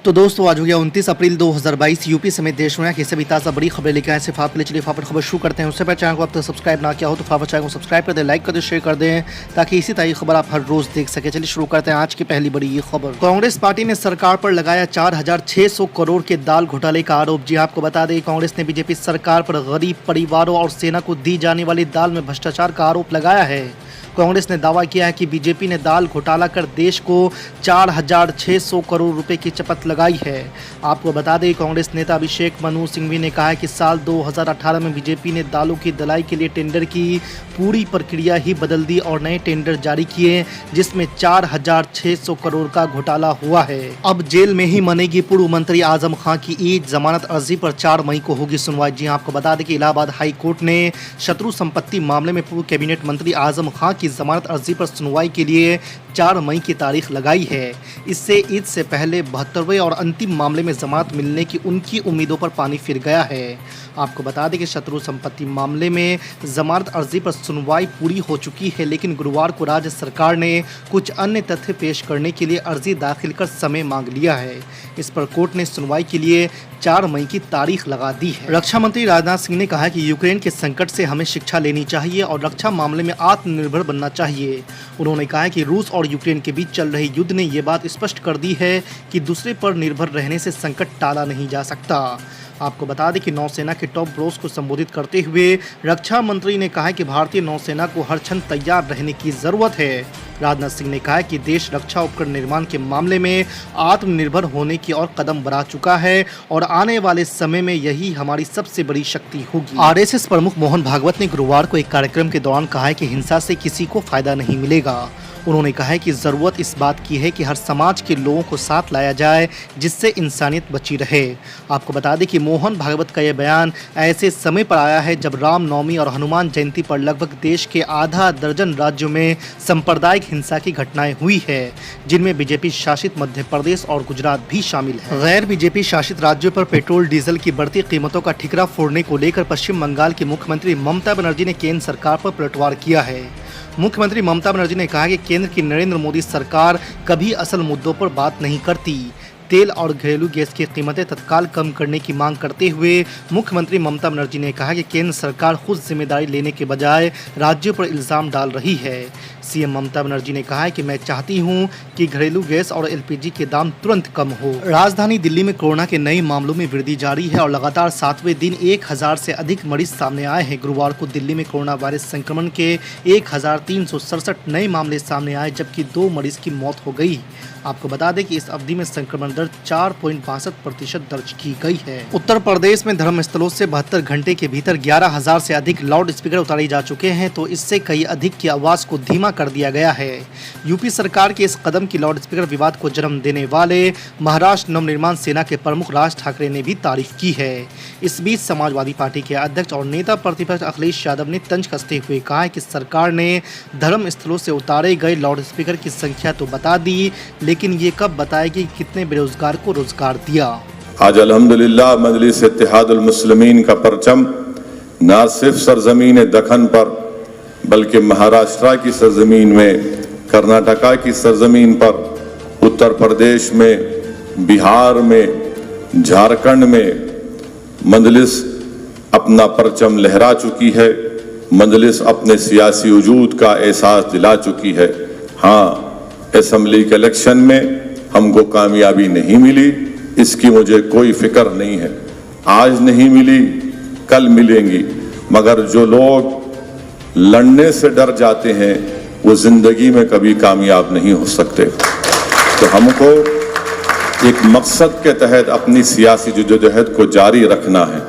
तो दोस्तों आज हो गया 29 अप्रैल 2022। यूपी समेत देश में की सभी ताज़ा बड़ी खबरें लेकर आए सिर्फ आपके लिए। चलिए फटाफट खबर शुरू करते हैं। उससे पहले चैनल को अब तक सब्सक्राइब ना किया हो तो फटाफट चैनल को सब्सक्राइब कर दें, लाइक कर दें, शेयर कर दें ताकि इसी तरह की खबर आप हर रोज देख सके। चलिए शुरू करते हैं आज की पहली बड़ी ये खबर। कांग्रेस पार्टी ने सरकार पर लगाया 4600 करोड़ के दाल घोटाले का आरोप। जी आपको बता दें, कांग्रेस ने बीजेपी सरकार पर गरीब परिवारों और सेना को दी जाने वाली दाल में भ्रष्टाचार का आरोप लगाया है। कांग्रेस ने दावा किया है कि बीजेपी ने दाल घोटाला कर देश को 4600 करोड़ रुपए की चपत लगाई है। आपको बता दें, कांग्रेस नेता अभिषेक मनु सिंघवी ने कहा है कि साल 2018 में बीजेपी ने दालों की दलाई के लिए टेंडर की पूरी प्रक्रिया ही बदल दी और नए टेंडर जारी किए, जिसमें 4600 करोड़ का घोटाला हुआ है। अब जेल में ही मनेगी पूर्व मंत्री आजम खां की ईद। जमानत अर्जी पर 4 मई को होगी सुनवाई। जी आपको बता दें कि इलाहाबाद हाई कोर्ट ने शत्रु संपत्ति मामले में पूर्व कैबिनेट मंत्री आजम खां की जमानत अर्जी पर सुनवाई के लिए 4 मई की तारीख लगाई है। इससे ईद से पहले 72वें और अंतिम मामले में जमानत मिलने की उनकी उम्मीदों पर पानी फिर गया है। आपको बता दें कि शत्रु संपत्ति मामले में जमानत अर्जी पर सुनवाई पूरी हो चुकी है, लेकिन गुरुवार को राज्य सरकार ने कुछ अन्य तथ्य पेश करने के लिए अर्जी दाखिल कर समय मांग लिया है। इस पर कोर्ट ने सुनवाई के लिए 4 मई की तारीख लगा दी है। रक्षा मंत्री राजनाथ सिंह ने कहा है कि यूक्रेन के संकट से हमें शिक्षा लेनी चाहिए और रक्षा मामले में आत्मनिर्भर बनना चाहिए। उन्होंने कहा है कि रूस और यूक्रेन के बीच चल रहे युद्ध ने ये बात स्पष्ट कर दी है कि दूसरे पर निर्भर रहने से संकट टाला नहीं जा सकता। आपको बता दें कि नौसेना के टॉप ब्रोस को संबोधित करते हुए रक्षा मंत्री ने कहा कि भारतीय नौसेना को हर क्षण तैयार रहने की जरूरत है। राजनाथ सिंह ने कहा कि देश रक्षा उपकरण निर्माण के मामले में आत्मनिर्भर होने की ओर कदम बढ़ा चुका है और आने वाले समय में यही हमारी सबसे बड़ी शक्ति होगी। आरएसएस प्रमुख मोहन भागवत ने गुरुवार को एक कार्यक्रम के दौरान कहा है कि हिंसा से किसी को फायदा नहीं मिलेगा। उन्होंने कहा है कि ज़रूरत इस बात की है कि हर समाज के लोगों को साथ लाया जाए जिससे इंसानियत बची रहे। आपको बता दें कि मोहन भागवत का यह बयान ऐसे समय पर आया है जब रामनवमी और हनुमान जयंती पर लगभग देश के आधा दर्जन राज्यों में सांप्रदायिक हिंसा की घटनाएं हुई है, जिनमें बीजेपी शासित मध्य प्रदेश और गुजरात भी शामिल है। गैर बीजेपी शासित राज्यों पर पेट्रोल डीजल की बढ़ती कीमतों का ठिकरा फोड़ने को लेकर पश्चिम बंगाल की मुख्यमंत्री ममता बनर्जी ने केंद्र सरकार पर पलटवार किया है। मुख्यमंत्री ममता बनर्जी ने कहा कि केंद्र की नरेंद्र मोदी सरकार कभी असल मुद्दों पर बात नहीं करती। तेल और घरेलू गैस की कीमतें तत्काल कम करने की मांग करते हुए मुख्यमंत्री ममता बनर्जी ने कहा कि केंद्र सरकार खुद जिम्मेदारी लेने के बजाय राज्यों पर इल्जाम डाल रही है। सीएम ममता बनर्जी ने कहा है कि मैं चाहती हूं कि घरेलू गैस और एलपीजी के दाम तुरंत कम हो। राजधानी दिल्ली में कोरोना के नए मामलों में वृद्धि जारी है और लगातार 7वें दिन 1000 से अधिक मरीज सामने आए हैं। गुरुवार को दिल्ली में कोरोना वायरस संक्रमण के 1367 नए मामले सामने आए, जबकि 2 मरीज की मौत हो गई। आपको बता दें कि इस अवधि में संक्रमण दर 4.62% दर्ज की गई है। उत्तर प्रदेश में धर्मस्थलों से 72 घंटे के भीतर 11000 से अधिक लाउड स्पीकर उतारे जा चुके हैं, तो इससे कई अधिक की आवाज को धीमा कर दिया गया है। यूपी सरकार के इस कदम की लाउड स्पीकर विवाद को जन्म देने वाले महाराष्ट्र नवनिर्माण सेना के प्रमुख राज ठाकरे ने भी तारीफ की है। इस बीच समाजवादी पार्टी के अध्यक्ष और नेता प्रतिपक्ष अखिलेश यादव ने तंज कसते हुए कहा है कि सरकार ने धर्म स्थलों से उतारे गए लाउड स्पीकर की संख्या तो बता दी, लेकिन ये कब बताएगी कितने बेरोजगार को रोजगार दिया। आज अल्हम्दुलिल्लाह मजलिस इत्तेहादुल मुस्लिमीन का परचम न सिर्फ सरजमीन दखन पर बल्कि महाराष्ट्र की सरजमीन में, कर्नाटका की सरजमीन पर, उत्तर प्रदेश में, बिहार में, झारखंड में मजलिस अपना परचम लहरा चुकी है। मजलिस अपने सियासी वजूद का एहसास दिला चुकी है। हाँ, असेंबली के इलेक्शन में हमको कामयाबी नहीं मिली, इसकी मुझे कोई फिक्र नहीं है। आज नहीं मिली, कल मिलेंगी, मगर जो लोग लड़ने से डर जाते हैं वो जिंदगी में कभी कामयाब नहीं हो सकते। तो हमको एक मकसद के तहत अपनी सियासी जद्दोजहद को जारी रखना है।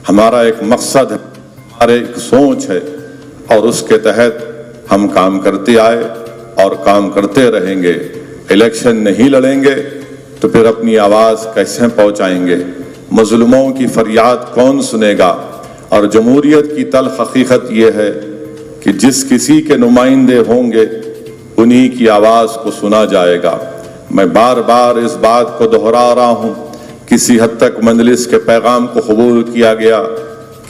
हमारा एक मकसद है, हमारे एक सोच है और उसके तहत हम काम करते आए और काम करते रहेंगे। इलेक्शन नहीं लड़ेंगे तो फिर अपनी आवाज कैसे पहुंचाएंगे? मजलूमों की फरियाद कौन सुनेगा? और जमहूरियत की तल्ख हकीकत यह है कि जिस किसी के नुमाइंदे होंगे उन्हीं की आवाज को सुना जाएगा। मैं बार बार इस बात को दोहरा रहा हूं, किसी हद तक मजलिस के पैगाम को कबूल किया गया,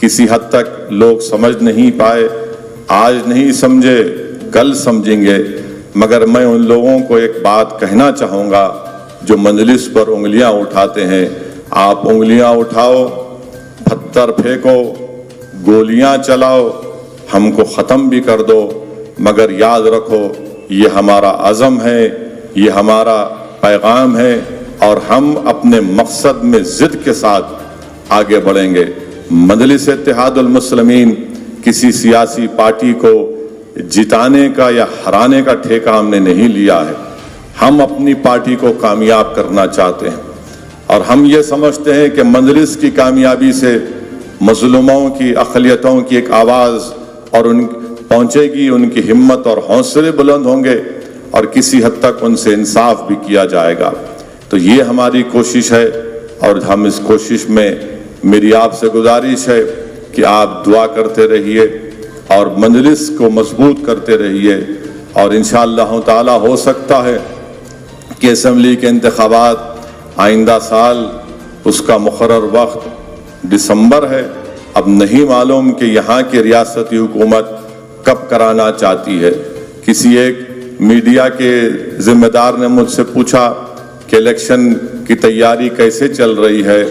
किसी हद तक लोग समझ नहीं पाए। आज नहीं समझे, कल समझेंगे, मगर मैं उन लोगों को एक बात कहना चाहूँगा जो मजलिस पर उंगलियां उठाते हैं, आप उंगलियां उठाओ, पत्थर फेंको, गोलियां चलाओ, हमको ख़त्म भी कर दो, मगर याद रखो ये हमारा अज़म है, ये हमारा पैगाम है और हम अपने मकसद में ज़िद के साथ आगे बढ़ेंगे। मजलिस इत्तेहादुल मुस्लिमीन किसी सियासी पार्टी को जिताने का या हराने का ठेका हमने नहीं लिया है। हम अपनी पार्टी को कामयाब करना चाहते हैं और हम ये समझते हैं कि मजलिस की कामयाबी से मज़लूमों की, अक़लियतों की एक आवाज़ और उन पहुँचेगी, उनकी हिम्मत और हौसले बुलंद होंगे और किसी हद तक उनसे इंसाफ भी किया जाएगा। तो ये हमारी कोशिश है और हम इस कोशिश में मेरी आपसे गुजारिश है कि आप दुआ करते रहिए और मजलिस को मजबूत करते रहिए और इंशाअल्लाह ताला हो सकता है कि असम्बली के इंतखाबात आइंदा साल, उसका मुकर्रर वक्त दिसंबर है। अब नहीं मालूम कि यहाँ की रियासती हुकूमत कब कराना चाहती है। किसी एक मीडिया के जिम्मेदार ने मुझसे पूछा कि इलेक्शन की तैयारी कैसे चल रही है,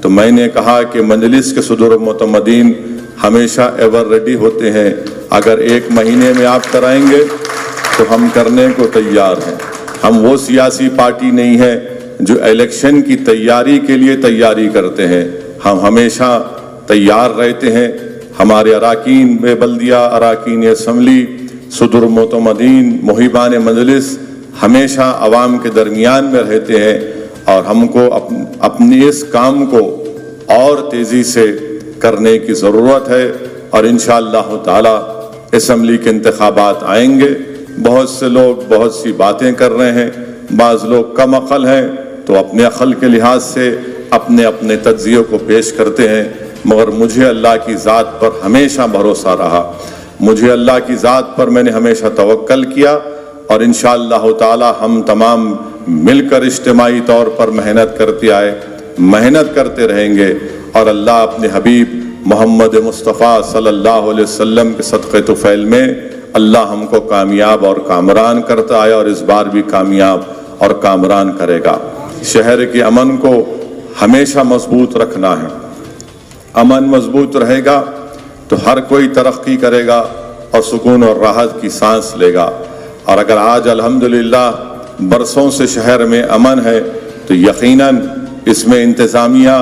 तो मैंने कहा कि मजलिस के सदर मुतमदीन हमेशा एवर रेडी होते हैं। अगर 1 महीने में आप कराएंगे तो हम करने को तैयार हैं। हम वो सियासी पार्टी नहीं है जो इलेक्शन की तैयारी के लिए तैयारी करते हैं। हम हमेशा तैयार रहते हैं। हमारे अराकीन बल्दिया, अराकीन असम्बली, सदर मुतमदीन, मुहिबान मजलिस हमेशा अवाम के दरमियान में रहते हैं और हमको अपने इस काम को और तेज़ी से करने की ज़रूरत है। और इंशाअल्लाह ताला असम्बली के इंतखाबात आएंगे। बहुत से लोग बहुत सी बातें कर रहे हैं, बाज़ लोग कम अक़ल हैं तो अपने अक़ल के लिहाज से अपने अपने तज्ज़ियों को पेश करते हैं, मगर मुझे अल्लाह की ज़ात पर हमेशा भरोसा रहा। मुझे अल्लाह की ज़ात पर मैंने हमेशा तवक्कल किया और इंशाअल्लाह ताला हम तमाम मिलकर इज्तिमाई तौर पर मेहनत करते आए, मेहनत करते रहेंगे और अल्लाह अपने हबीब मोहम्मद मुस्तफ़ा सल्लल्लाहु अलैहि वसल्लम के सदक़े तुफ़ैल में अल्लाह हमको कामयाब और कामरान करता है और इस बार भी कामयाब और कामरान करेगा। शहर के अमन को हमेशा मजबूत रखना है। अमन मजबूत रहेगा तो हर कोई तरक्की करेगा और सुकून और राहत की सांस लेगा। और अगर आज अल्हम्दुलिल्लाह बरसों से शहर में अमन है तो यकीनन इसमें इंतज़ामिया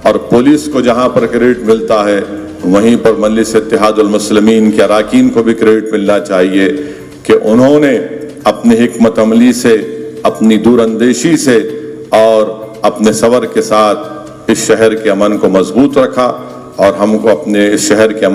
और पुलिस को जहाँ पर क्रेडिट मिलता है वहीं पर मजलिस इत्तेहादुल मुस्लिमीन के अराकीन को भी क्रेडिट मिलना चाहिए कि उन्होंने अपनी हिकमत अमली से, अपनी दूरअंदेशी से और अपने सबर के साथ इस शहर के अमन को मजबूत रखा और हमको अपने इस शहर के अमन